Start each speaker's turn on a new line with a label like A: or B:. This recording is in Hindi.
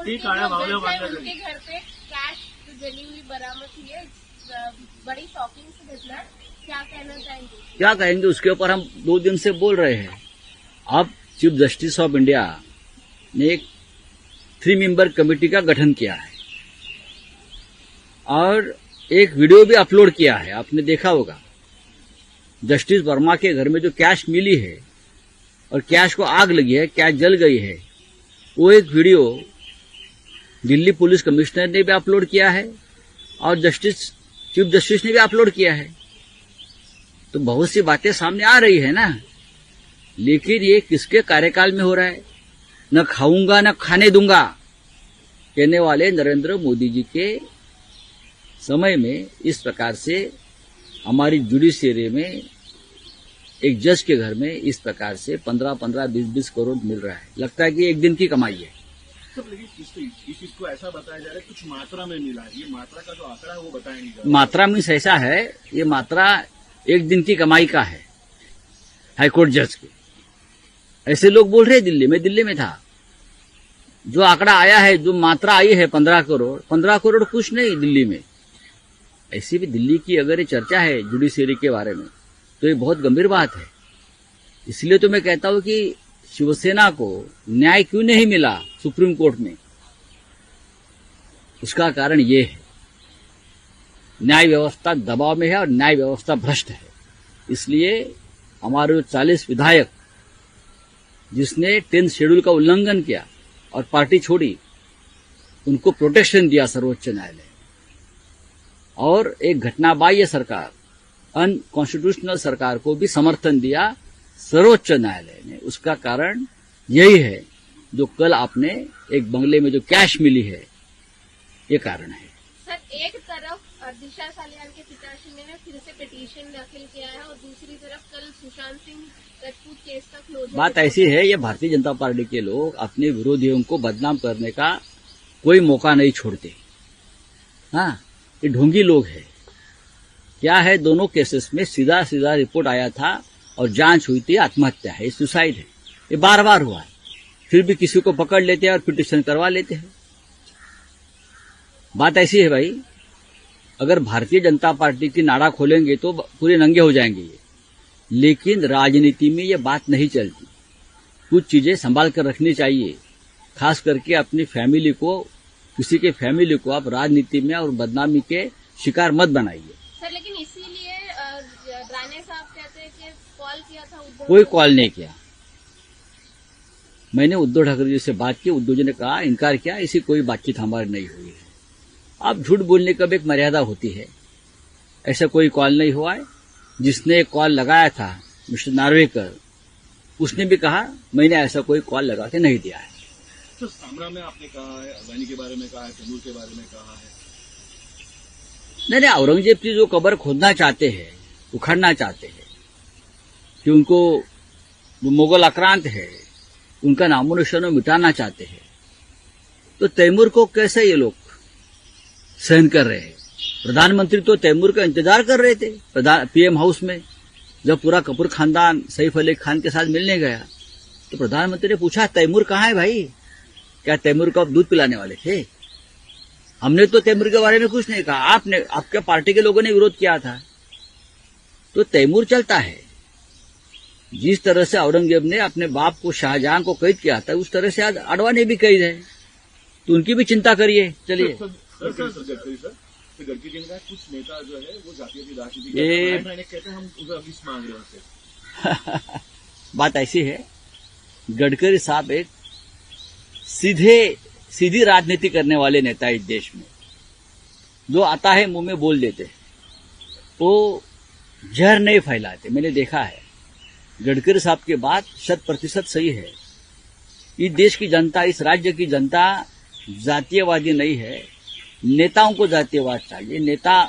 A: किती काळ्या मावल्या बांधल्या
B: उनके घर पे कैश जली हुई बरामद हुई है, बड़ी शॉकिंग से घटना, क्या कहना चाहेंगे?
C: क्या कहेंगे, उसके ऊपर हम 2 दिन से बोल रहे हैं। अब चीफ जस्टिस ऑफ इंडिया ने एक 3 मेंबर कमेटी का गठन किया है और एक वीडियो भी अपलोड किया है, आपने देखा होगा। जस्टिस वर्मा के घर में जो कैश मिली है और कैश को आग लगी है, कैश जल गई है, वो एक वीडियो दिल्ली पुलिस कमिश्नर ने भी अपलोड किया है और चीफ जस्टिस ने भी अपलोड किया है। तो बहुत सी बातें सामने आ रही है ना, लेकिन ये किसके कार्यकाल में हो रहा है? न खाऊंगा न खाने दूंगा कहने वाले नरेंद्र मोदी जी के समय में इस प्रकार से हमारी जुडिशियरी में एक जज के घर में इस प्रकार से 15-15, 20-20 करोड़ मिल रहा है। लगता है कि एक दिन की कमाई है।
A: लेकिन इस चीज को ऐसा बताया जा रहा है कुछ मात्रा में मिला है, ये मात्रा का जो आंकड़ा है वो बताया नहीं जा रहा।
C: मात्रा में ऐसा है, ये मात्रा एक दिन की कमाई का है हाईकोर्ट जज के। ऐसे लोग बोल रहे हैं दिल्ली में था। जो आंकड़ा आया है, जो मात्रा आई है 15 करोड़ कुछ नहीं दिल्ली में। ऐसी भी दिल्ली की अगर ये चर्चा है जुडिशियरी के बारे में तो ये बहुत गंभीर बात है। इसलिए तो मैं कहता हूं कि शिवसेना को न्याय क्यों नहीं मिला सुप्रीम कोर्ट में, उसका कारण ये है न्याय व्यवस्था दबाव में है और न्याय व्यवस्था भ्रष्ट है। इसलिए हमारे 40 विधायक जिसने 10th शेड्यूल का उल्लंघन किया और पार्टी छोड़ी, उनको प्रोटेक्शन दिया सर्वोच्च न्यायालय और एक घटनाबाह्य सरकार, अनकॉन्स्टिट्यूशनल सरकार को भी समर्थन दिया सर्वोच्च न्यायालय ने। उसका कारण यही है जो कल आपने एक बंगले में जो कैश मिली है, ये कारण है।
B: सर, एक तरफ दिशा सालियान के पिताश्री ने फिर से पिटीशन दाखिल किया है और दूसरी तरफ कल सुशांत सिंह राजपूत केस का क्लोजर।
C: बात ऐसी है, ये भारतीय जनता पार्टी के लोग अपने विरोधियों को बदनाम करने का कोई मौका नहीं छोड़ते। हाँ, ये ढोंगी लोग हैं। क्या है, दोनों केसेस में सीधा रिपोर्ट आया था और जांच हुई थी, आत्महत्या है, सुसाइड है। ये बार हुआ है, फिर भी किसी को पकड़ लेते हैं और पिटीशन करवा लेते हैं। बात ऐसी है भाई, अगर भारतीय जनता पार्टी की नाड़ा खोलेंगे तो पूरे नंगे हो जाएंगे ये, लेकिन राजनीति में ये बात नहीं चलती। कुछ चीजें संभाल कर रखनी चाहिए, खास करके अपनी फैमिली को, किसी के फैमिली को आप राजनीति में और बदनामी के शिकार मत बनाइए।
B: सर, लेकिन इसीलिए राणे साहब कहते हैं कि कॉल किया था उद्धव।
C: कोई कॉल नहीं किया। मैंने उद्धव ठाकरे जी से बात की, उद्धव जी ने कहा, इनकार किया, ऐसी कोई बातचीत हमारी नहीं हुई है। अब झूठ बोलने का भी एक मर्यादा होती है। ऐसा कोई कॉल नहीं हुआ है। जिसने कॉल लगाया था मिस्टर नार्वेकर, उसने भी कहा मैंने ऐसा कोई कॉल लगा के नहीं दिया है।
A: तो सामरा में आपने कहा है, अदानी के बारे में कहा है, तैमूर के बारे में कहा है।
C: नहीं, औरंगजेब की जो कब्र खोदना चाहते हैं, उखाड़ना चाहते हैं कि उनको जो मुगल आक्रांत है उनका नामो निशान मिटाना चाहते हैं, तो तैमूर को कैसे ये लोग सहन कर रहे हैं? प्रधानमंत्री तो तैमूर का इंतजार कर रहे थे पीएम हाउस में। जब पूरा कपूर खानदान सैफ अली खान के साथ मिलने गया तो प्रधानमंत्री ने पूछा, तैमूर कहाँ है भाई? क्या तैमूर को आप दूध पिलाने वाले थे? हमने तो तैमूर के बारे में कुछ नहीं कहा, आपके पार्टी के लोगों ने विरोध किया था। तो तैमूर चलता है। जिस तरह से औरंगजेब ने अपने बाप को, शाहजहां को कैद किया था, उस तरह से आज आडवाणी भी कैद है, तो उनकी भी चिंता करिए। चलिए,
A: गडकरी जी ने कहा कुछ नेता जो है वो जातीय राजनीति कहते हैं, हम उधर अभी मांग रहे हैं।
C: बात ऐसी है, गडकरी साहब एक सीधी राजनीति करने वाले नेता इस देश में, जो आता है मुंह में बोल देते, वो जहर नहीं फैलाते। मैंने देखा है, गडकरी साहब की बात 100% सही है। इस देश की जनता, इस राज्य की जनता जातीयवादी नहीं है। नेताओं को जातीयवाद चाहिए। नेता